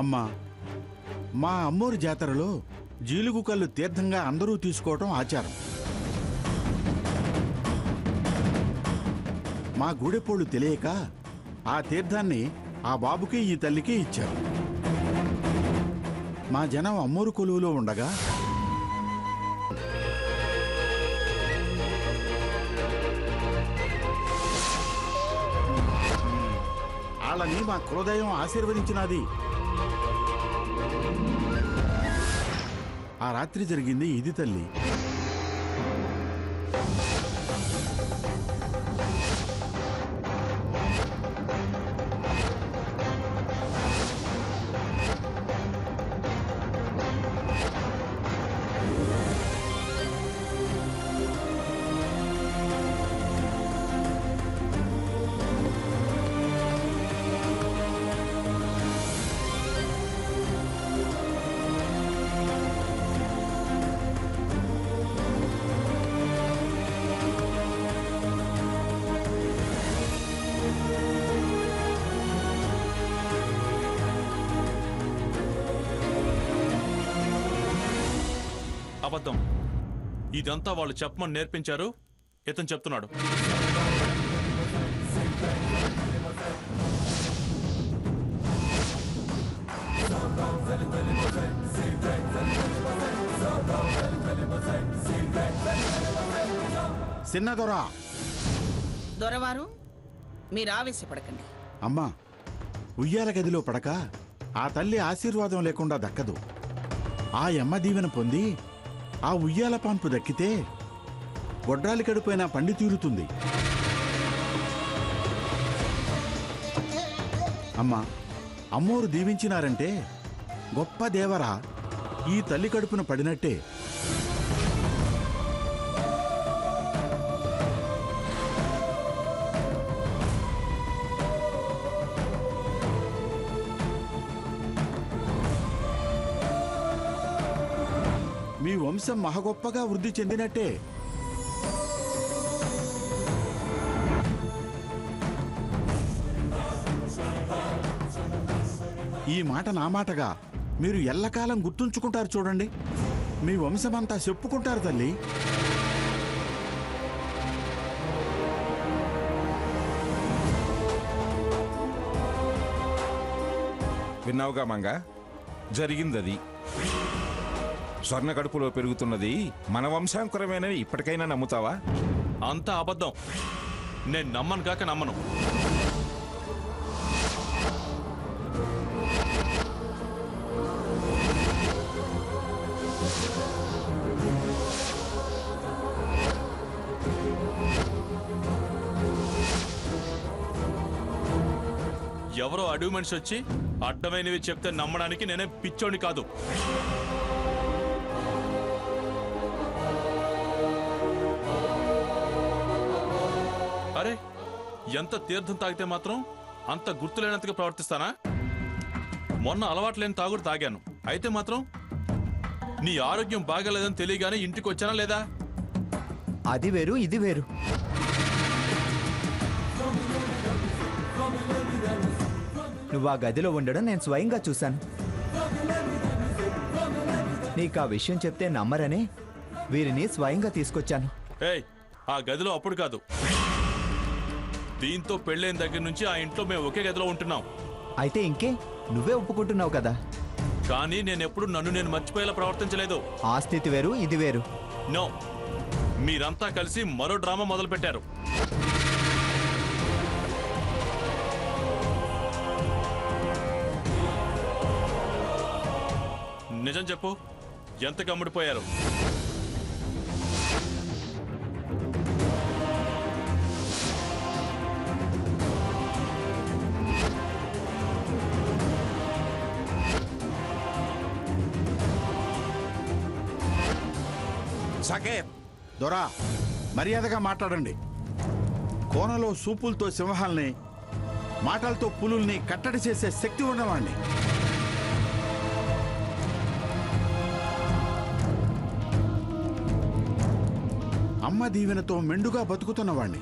అమ్మా, మా అమ్మోరు జాతరలో జీలుగు కళ్ళు తీర్థంగా అందరూ తీసుకోవటం ఆచారం. మా గూడెపోళ్ళు తెలియక ఆ తీర్థాన్ని ఆ బాబుకి ఈ తల్లికి ఇచ్చారు. మా జనం అమ్మోరు కొలువులో ఉండగా వాళ్ళని మా కులదైవం ఆశీర్వదించినది. ఆ రాత్రి జరిగింది ఇది తల్లి. అబద్ధం. ఇదంతా వాళ్ళు చెప్పమని నేర్పించారు. ఇతను చెప్తున్నాడు. చిన్నదొరా. దొరవారు, మీరు ఆవేశపడకండి. అమ్మా, ఉయ్యాల గదిలో పడక ఆ తల్లి ఆశీర్వాదం లేకుండా దక్కదు. ఆ యమ్మ దీవెన పొంది ఆ ఉయ్యాల పాన్పు దక్కితే గొడ్రాలి కడుపైన పండి తీరుతుంది. అమ్మా, అమ్మోరు దీవించినారంటే గొప్ప దేవరా ఈ తల్లి కడుపున పడినట్టే. మీ వంశం మహగొప్పగా వృద్ధి చెందినట్టే. ఈ మాట నా మాటగా మీరు ఎల్లకాలం గుర్తుంచుకుంటారు. చూడండి, మీ వంశమంతా చెప్పుకుంటారు తల్లి. విన్నావుగా మంగ, జరిగిందది. స్వర్ణ కడుపులో పెరుగుతున్నది మన వంశాంకురమేనని ఇప్పటికైనా నమ్ముతావా? అంతా అబద్ధం. నేను నమ్మను కాక నమ్మను. ఎవరో అడవి మనిషి వచ్చి అడ్డమైనవి చెప్తే నమ్మడానికి నేనే పిచ్చోని కాదు. అరే, ఎంత తీర్థం తాగితే మాత్రం అంత గుర్తులేనంతగా ప్రవర్తిస్తానా? మొన్న అలవాట్లేని తాగుడు తాగాను. అయితే మాత్రం నీ ఆరోగ్యం బాగాలేదని తెలియగానే ఇంటికి వచ్చానా లేదా? అది వేరు, ఇది వేరు. నువ్వు ఆ గదిలో ఉండడం నేను స్వయంగా చూశాను. నీకు ఆ విషయం చెప్తే నమ్మరని వీరిని స్వయంగా తీసుకొచ్చాను. ఏయ్, ఆ గదిలో అప్పుడు కాదు, దీంతో పెళ్ళైన దగ్గర నుంచి ఆ ఇంట్లో మేము ఒకే గదిలో ఉంటున్నాం. అయితే ఇంకే, నువ్వే ఒప్పుకుంటున్నావు కదా. కానీ నేనెప్పుడు నన్ను నేను మర్చిపోయేలా ప్రవర్తించలేదు. ఆ స్థితి వేరు, ఇది వేరు. నో, మీరంతా కలిసి మరో డ్రామా మొదలు పెట్టారు. నిజం చెప్పు, ఎంత కమ్ముడిపోయారు? సాకేత్, దొరా, మర్యాదగా మాట్లాడండి. కోనలో సూపులతో సింహాల్ని, మాటలతో పులుల్ని కట్టడి చేసే శక్తి ఉన్నవాణ్ణి. అమ్మ దీవెనతో మెండుగా బతుకుతున్నవాణ్ణి.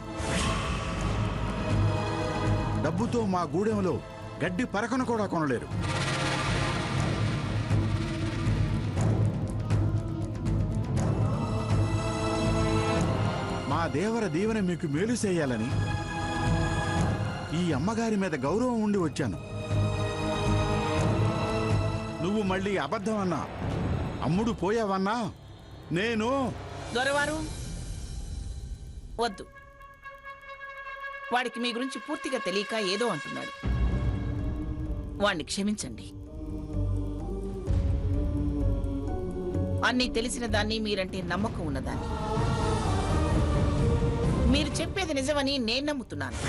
డబ్బుతో మా గూడెంలో గడ్డి పరకను కూడా కొనలేరు. దేవర దీవెన మీకు మేలు చేయాలని ఈ అమ్మగారి మీద గౌరవం ఉండి వచ్చాను. నువ్వు మళ్ళీ అబద్ధం అన్నా, అమ్ముడు పోయావన్నా నేను... దొరవారు వద్దు. వాడికి మీ గురించి పూర్తిగా తెలియక ఏదో అంటున్నాడు. వాణ్ణి క్షమించండి. అన్నీ తెలిసిన దాన్ని, మీరంటే నమ్మకం ఉన్నదాన్ని. మీరు చెప్పేది నిజమని నేను నమ్ముతున్నాను.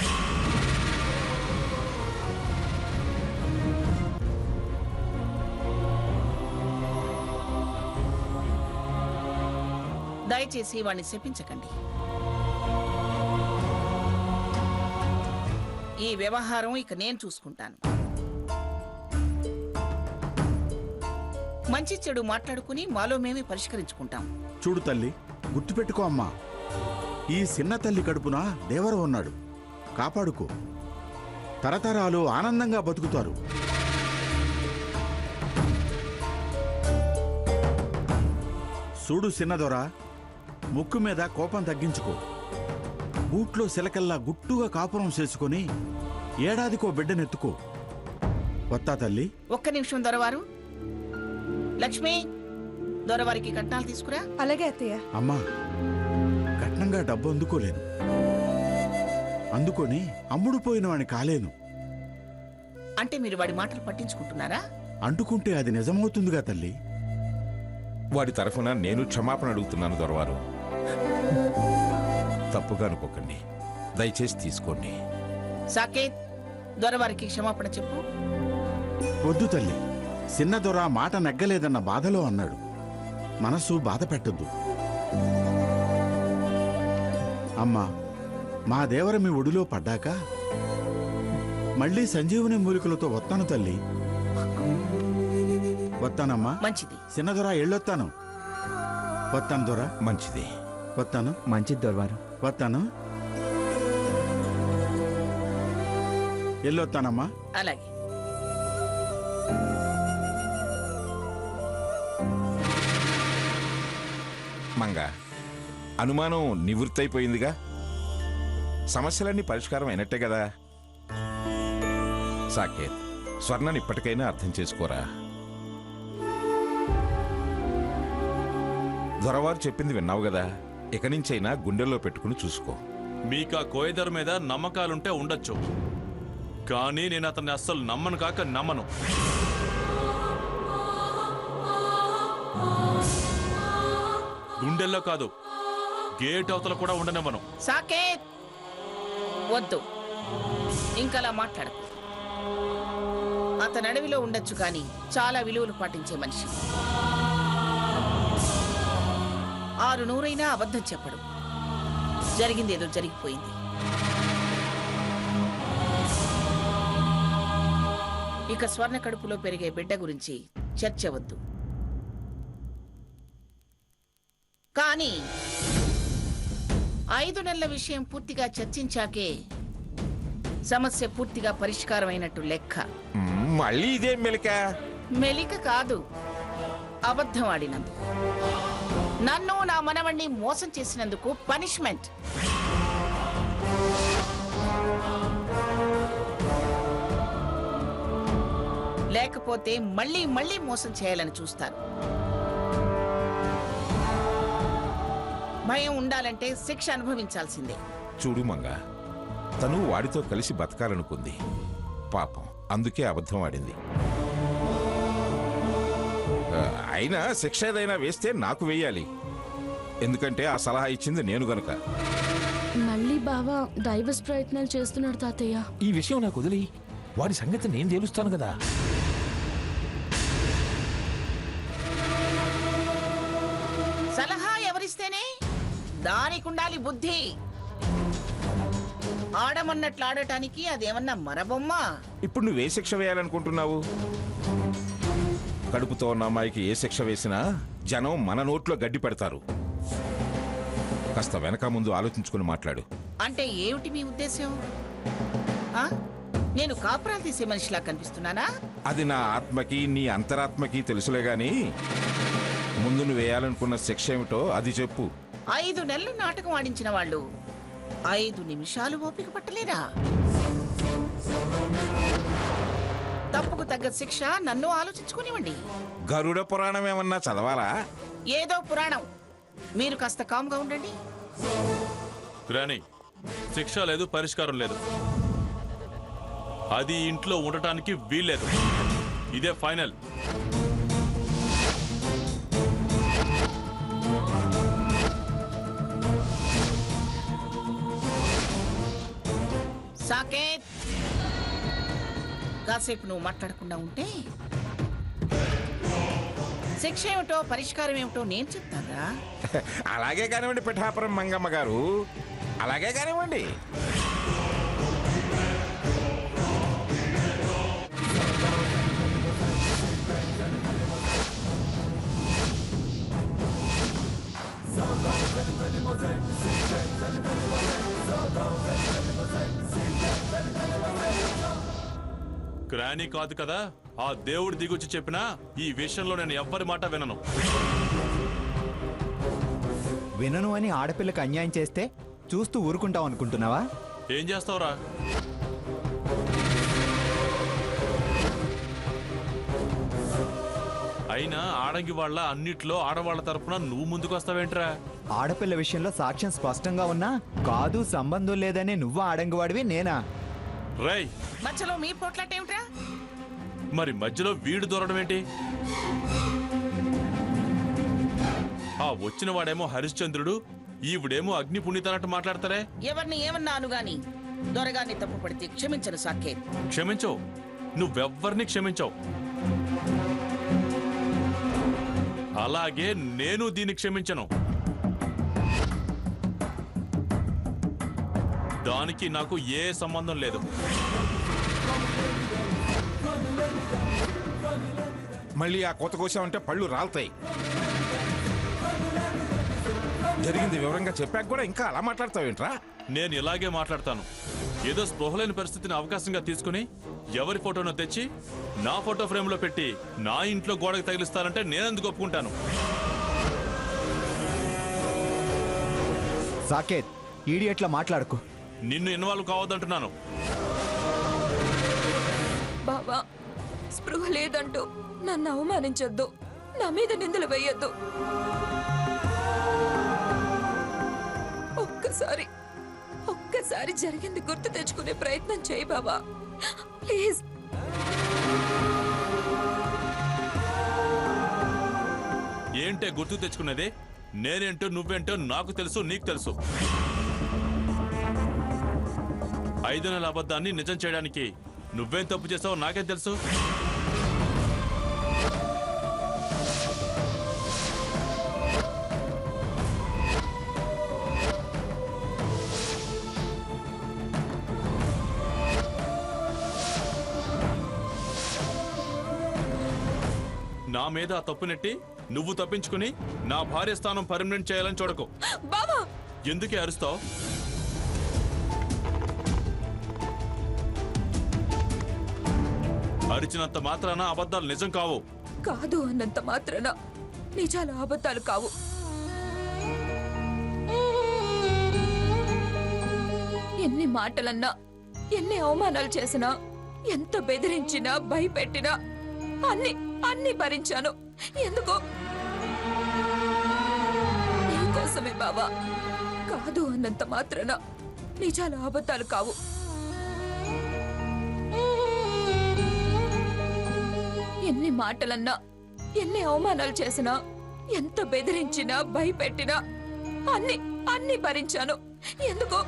దయచేసి వాణ్ణి శపించకండి. ఈ వ్యవహారం ఇక నేను చూసుకుంటాను. మంచి చెడు మాట్లాడుకుని మాలో మేమే పరిష్కరించుకుంటాం. చూడు తల్లి, గుర్తుపెట్టుకో అమ్మా, ఈ చిన్న తల్లి కడుపున దేవర ఉన్నాడు. కాపాడుకో. తరతరాలు ఆనందంగా బతుకుతారు. చూడు చిన్నదొర, ముక్కు మీద కోపం తగ్గించుకో. గూట్లో సిలకల్లా గుట్టుగా కాపురం చేసుకుని ఏడాదికో బిడ్డనెత్తుకో. వత్తా తల్లి? ఒక్క నిమిషం దొరవారు. లక్ష్మి, దొరవారికి కట్నాలు తీసుకురా. అలాగే అత్తయ్య. అమ్మా, కట్నంగా డబ్బు అందుకోలేను. అందుకొని అమ్ముడు పోయిన వాడిని కాలేను. అంటే మీరు వాడి మాటలు పట్టించుకుంటున్నారా? అంటుకుంటే అది నిజమవుతుందిగా తల్లి. వాడి తరఫున నేను క్షమాపణ అడుగుతున్నాను దొరవారు. తప్పుగా అనుకోకండి, దయచేసి తీసుకోండి. సాకేత్, దొరవారికి క్షమాపణ చెప్పు. వద్దు తల్లి, చిన్న దొర మాట నెగ్గలేదన్న బాధలో అన్నాడు. మనసు బాధ పెట్టద్దు. అమ్మా, మా దేవర మీ ఒడిలో పడ్డాక మళ్ళీ సంజీవుని మూలికలతో వస్తాను తల్లి. వస్తానమ్మా. మంచిది. చిన్న దొర ఎళ్ళొత్తాను. వస్తాను దొర. మంచిది. వస్తాను. మంచిది దొరవారు. వస్తాను. ఎళ్ళొత్తానమ్మా. అలాగే. మంగ, అనుమానం నివృత్తైపోయిందిగా. సమస్యలన్నీ పరిష్కారం అయినట్టే కదా. సాకేత్, స్వర్ణని ఇప్పటికైనా అర్థం చేసుకోరా. దొరవారు చెప్పింది విన్నావు కదా, ఇక నుంచైనా గుండెల్లో పెట్టుకుని చూసుకో. మీకు ఆ కోయదర్ మీద నమ్మకాలుంటే ఉండొచ్చు, కానీ నేను అతన్ని అస్సలు నమ్మను కాక నమ్మను. గుండెల్లో కాదు, గేట్ అవతల కూడా ఉండనివ్వను. సాకేత్, వద్దు, ఇంకలా మాట్లాడకు. అతను అడవిలో ఉండొచ్చు కానీ చాలా విలువలు పాటించే మనిషి. 600 అబద్ధం చెప్పడు. జరిగింది ఏదో జరిగిపోయింది. ఇక స్వర్ణ కడుపులో పెరిగే బిడ్డ గురించి చర్చ వద్దు. కానీ 5 నెలల విషయం పూర్తిగా చర్చించాకే సమస్య పూర్తిగా పరిష్కారమైనట్టు లెక్క. మళ్ళీ ఇదేం మెలిక? మెలిక కాదు, అబద్ధం ఆడినందుకు, నన్ను నా మనవణ్ణి మోసం చేసినందుకు పనిష్మెంట్. లేకపోతే మళ్ళీ మళ్ళీ మోసం చేయాలని చూస్తారు. భయం ఉండాలంటే శిక్ష అనుభవించాల్సిందే. చూడు మంగ, తను వాడితో కలిసి బతకాలనుకుంది. పాపం, అందుకే అబద్ధం ఆడింది. అయినా శిక్ష ఏదైనా వేస్తే నాకు వేయాలి, ఎందుకంటే ఆ సలహా ఇచ్చింది నేను గనుక. మళ్ళీ బావా డైవర్స్ ప్రయత్నాలు చేస్తున్నాడు తాతయ్య. ఈ విషయం నాకు వదిలి, వాడి సంగతి నేను తేలుస్తాను కదా. సలహా ఎవరిస్తేనే దానికుండాలి బుద్ధి. ఆడమన్నట్లు ఆడటానికి అదేమన్నా మరబొమ్మ? ఇప్పుడు నువ్వే శిక్ష వేయాలనుకుంటున్నావు? కడుపుతో ఉన్న అమ్మాయికి ఏ శిక్ష వేసినా జనం మన నోట్లో గడ్డి పెడతారు. కాస్త వెనక ముందు ఆలోచించుకుని మాట్లాడు. అంటే ఏమిటి మీ ఉద్దేశం? ఆ? నేను కాపురాలు తీసే మనిషిలా కనిపిస్తున్నానా? అది నా ఆత్మకి నీ అంతరాత్మకి తెలుసులే గాని, ముందు నువ్వు వేయాలనుకున్న శిక్ష ఏమిటో అది చెప్పు. 5 నెలలు నాటకం ఆడించిన వాళ్ళు 5 నిమిషాలు ఓపిక పట్టలేరా? తప్పుకు తగ్గ శిక్ష నన్ను ఆలోచించుకునివ్వండి. గరుడ పురాణం ఏమన్నా చదవాలా? ఏదో పురాణం. మీరు కాస్త కామ్గా ఉండండి. గ్రాని, శిక్ష లేదు, పరిష్కారం లేదు. అది ఇంట్లో ఉండటానికి వీల్లేదు. ఇదే ఫైనల్. సాకేత్, కాసేపు నువ్వు మాట్లాడకుండా ఉంటే శిక్ష ఏమిటో పరిష్కారం ఏమిటో నేను చెప్తారా? అలాగే కానివ్వండి పిఠాపురం మంగమ్మ గారు, అలాగే కానివ్వండి. గ్రాని కాదు కదా, ఆ దేవుడు దిగొచ్చి చెప్పినా ఈ విషయంలో నేను ఎవ్వరి మాట వినను. వినను అని ఆడపిల్లకి అన్యాయం చేస్తే చూస్తూ ఊరుకుంటావు అనుకుంటున్నావా? ఏం చేస్తావురా? అయినా ఆడంగి వాళ్ళ అన్నిట్లో ఆడవాళ్ల తరపున నువ్వు ముందుకు వస్తావేంట్రా? ఆడపిల్ల విషయంలో సాక్ష్యం స్పష్టంగా ఉన్నా కాదు సంబంధం లేదనే నువ్వు ఆడంగివాడివి, నేనా? రేయ్, మధ్యలో మీ పోట్లాట ఏమిట్రా? మరి మధ్యలో వీడు దూరడం ఏంటి? ఆ వచ్చిన వాడేమో హరిశ్చంద్రుడు, ఈవిడేమో అగ్ని పుణ్యతనట్టు మాట్లాడతారే. ఎవరిని ఏమన్నాను గాని దొరగాన్ని తప్పు పడితే క్షమించను సాకేత్. క్షమించవు, నువ్వెవ్వరిని క్షమించవు. అలాగే నేను దీన్ని క్షమించను. దానికి నాకు ఏ సంబంధం లేదు. మళ్ళీ ఆ కొత్త కోసామంటే పళ్ళు రాలుతాయి. జరిగింది వివరంగా చెప్పాక కూడా ఇంకా అలా మాట్లాడతావేంట్రా? నేను ఇలాగే మాట్లాడతాను. ఏదో స్పృహలేని పరిస్థితిని అవకాశంగా తీసుకుని ఎవరి ఫోటోనో తెచ్చి నా ఫోటో ఫ్రేమ్లో పెట్టి నా ఇంట్లో గోడకు తగిలిస్తానంటే నేనెందుకు ఒప్పుకుంటాను? సాకేత్, ఈడియట్లా మాట్లాడుకో. నిన్ను ఇన్వాల్వ్ కావద్దంటున్నాను. బావా, స్పృహ లేదంటూ నన్ను అవమానించొద్దు, నా మీద నిందలు వేయొద్దు. ఒక్కసారి జరిగింది గుర్తు తెచ్చుకునే ప్రయత్నం చేయి బావా, ప్లీజ్. ఏంటే గుర్తు తెచ్చుకునేది? నేనేంటో నువ్వేంటో నాకు తెలుసు, నీకు తెలుసు. 5 నెలల అబద్ధాన్ని నిజం చేయడానికి నువ్వేం తప్పు చేసావో నాకేం తెలుసు. నా మీద ఆ తప్పు నెట్టి నువ్వు తప్పించుకుని నా భార్య స్థానం పర్మనెంట్ చేయాలని చూడకు. బావా, ఎందుకే అరుస్తావు? అరిచినంత మాత్రాన అబద్ధాలు నిజం కావు. కాదు అన్నంత మాత్రాన నిజాలు అబద్ధాలు కావు. ఎన్ని మాటలన్నా, ఎన్ని అవమానాలు చేసినా, ఎంత బెదిరించినా, భయపెట్టినా అన్ని భరించాను. ఎందుకో నీకోసమే బావా. కాదు అన్నంత మాత్రాన నిజాలు అబద్ధాలు కావు. ఎన్ని మాటలన్నా, ఎన్ని అవమానాలు చేసినా, ఎంత బెదిరించినా, భయపెట్టినా అన్ని భరించాను. ఎందుకో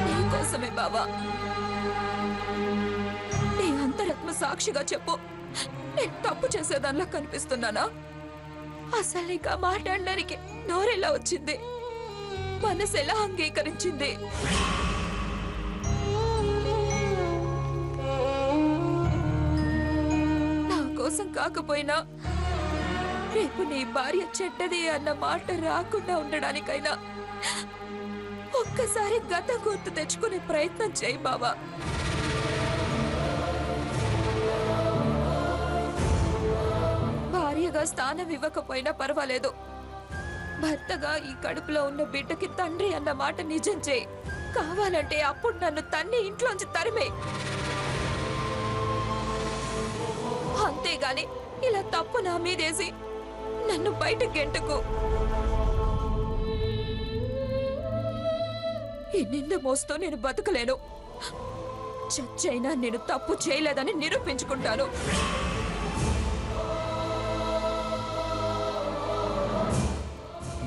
నీకోసమే బావా. నీ అంతరాత్మ సాక్షిగా చెప్పు, నేను తప్పు చేసేదానిలా కనిపిస్తున్నానా? అసలు నీకు మాట్లాడడానికి నోరెలా వచ్చింది? మనసు ఎలా అంగీకరించింది? నా కోసం కాకపోయినా రేపు నీ భార్య చెడ్డది అన్న మాట రాకుండా ఉండడానికైనా ఒక్కసారి గతం గుర్తు తెచ్చుకునే ప్రయత్నం చేయి బావా. భార్యగా స్థానం ఇవ్వకపోయినా పర్వాలేదు, భర్తగా ఈ కడుపులో ఉన్న బిడ్డకి తండ్రి అన్న మాట నిజం చేయి. కావాలంటే అప్పుడు నన్ను తన్ని ఇంట్లోంచి తరిమే. అంతేగాని ఇలా తప్పు నా మీదేసి నన్ను బయట గెంటకు. ఈ నింద మోస్తూ నేను బతకలేను. చచ్చైనా నేను తప్పు చేయలేదని నిరూపించుకుంటాను.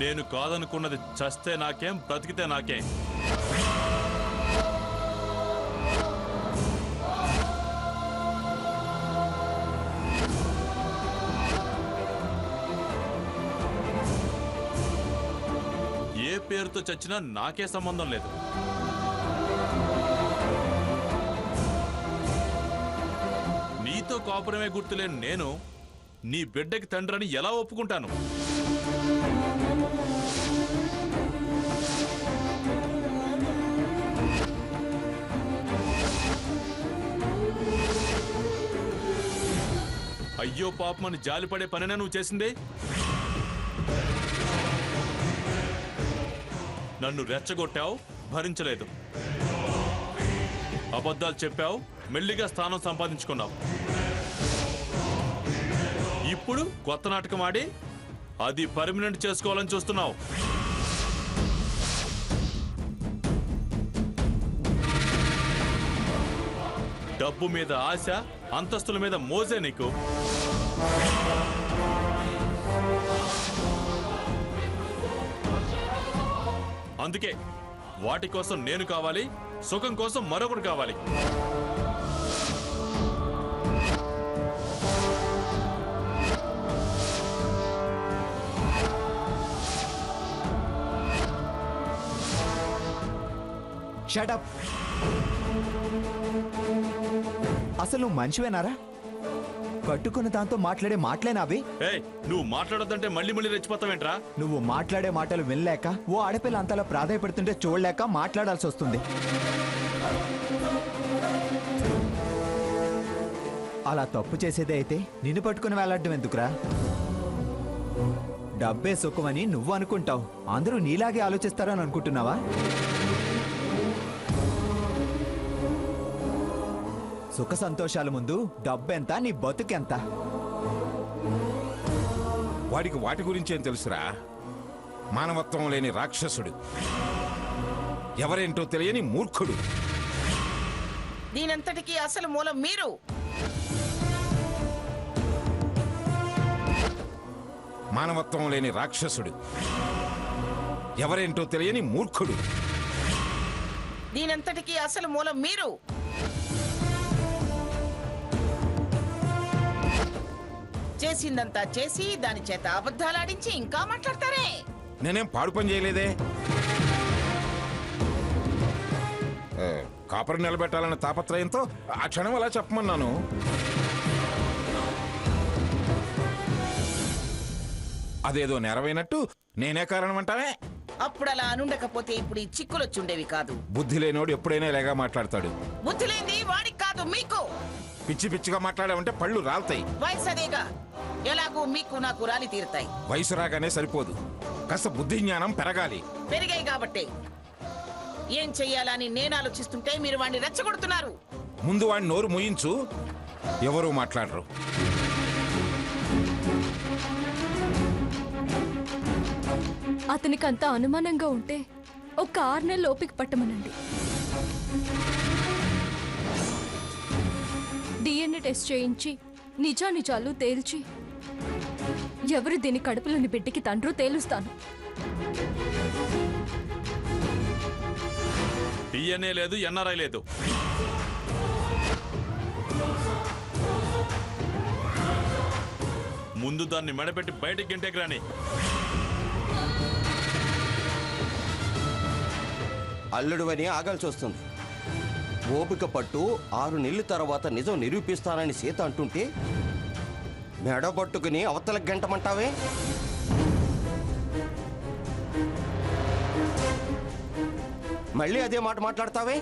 నేను కాదనుకున్నది చస్తే నాకేం, బ్రతికితే నాకేం. ఏ పేరుతో చచ్చినా నాకే సంబంధం లేదు. నీతో కాపురమే గుర్తులేను నేను నీ బిడ్డకి తండ్రిని ఎలా ఒప్పుకుంటాను? అయ్యో పాపమని జాలిపడే పనినా నువ్వు చేసిందే? నన్ను రెచ్చగొట్టావు, భరించలేదు. అబద్ధాలు చెప్పావు, మెల్లిగా స్థానం సంపాదించుకున్నావు. ఇప్పుడు కొత్త నాటకం ఆడి అది పర్మనెంట్ చేసుకోవాలని చూస్తున్నావు. డబ్బు మీద ఆశ, అంతస్తుల మీద మోజే నీకు. అందుకే వాటి కోసం నేను కావాలి, సుఖం కోసం మరొకరు కావాలి. Shut up. అసలు నువ్వు మనిషివేనారా? కట్టుకున్న దాంతో మాట్లాడే మాటలేనావి? ఏయ్, నువ్వు మాట్లాడొద్దంటే మళ్ళీ మళ్ళీ రెచ్చిపోతావేంట్రా? నువ్వు మాట్లాడే మాటలు వినలేక, ఓ ఆడపిల్ల అంతలా ప్రాధాయపడుతుంటే చూడలేక మాట్లాడాల్సి వస్తుంది. అలా తప్పు చేసేదే అయితే నిన్ను పట్టుకుని వేలాడడం ఎందుకురా? డబ్బే సుఖమని నువ్వు అనుకుంటావు, అందరూ నీలాగే ఆలోచిస్తారని అనుకుంటున్నావా? సుఖ సంతోషాల ముందు డబ్బెంత, నీ బతుకెంత? వాడికి వాటి గురించేం తెలుసురా? మానవత్వం లేని రాక్షసుడు, ఎవరేంటో తెలియని మూర్ఖుడు. దీనంతటికీ అసలు మూలం మీరు. మానవత్వం లేని రాక్షసుడు, ఎవరేంటో తెలియని మూర్ఖుడు. దీనంతటికీ అసలు మూలం మీరు. చేసిందంతా చేసి దాని చేత అబద్ధాలాడించి ఇంకా మాట్లాడతారే. నేనేం పాడు పని చేయలేదే. కాపురం నిలబెట్టాలన్న తాపత్రయంతో ఆ క్షణం అలా చెప్పమన్నాను. అదేదో నెరవేనట్టు నేనే కారణం అంటావే? అప్పుడు అలా అనుండకపోతే ఇప్పుడు ఈ చిక్కులొచ్చుండేవి కాదు. బుద్ధి లేనోడు ఎప్పుడైనా ఇలాగా మాట్లాడతాడు. బుద్ధి లేని వాడికి కాదు, మీకు. పిచ్చి పిచ్చిగా మాట్లాడావంటే పళ్ళు రాలుతాయి. వయసు అదేగా, ఎలాగూ మీకు నాకు రాలి తీరుతాయి. వయసు రాగానే సరిపోదు, కాస్త బుద్ధి జ్ఞానం పెరగాలి. పెరిగాయి కాబట్టే ఏం చెయ్యాలని నేను ఆలోచిస్తుంటే మీరు వాడిని రెచ్చగొడుతున్నారు. ముందు వాడిని నోరు ముయించు, ఎవరూ మాట్లాడరు. అతనికి అంత అనుమానంగా ఉంటే ఒక 6 నెలలు ఓపిక పట్టమనండి. DNA టెస్ట్ చేయించి నిజానిజాలు తేల్చి ఎవరు దీని కడుపులోని బిడ్డకి తండ్రో తేలుస్తాను. DNA లేదు, NRI లేదు. ముందు దాన్ని మెడపెట్టి బయటికి గంటకి రాని. అల్లుడువని ఆగాల్సి వస్తుంది. ఓపిక పట్టు, 6 నెలల తర్వాత నిజం నిరూపిస్తానని సీత అంటుంటే మెడ పట్టుకుని అవతలకు గంటమంటావే? మళ్ళీ అదే మాట మాట్లాడతావే?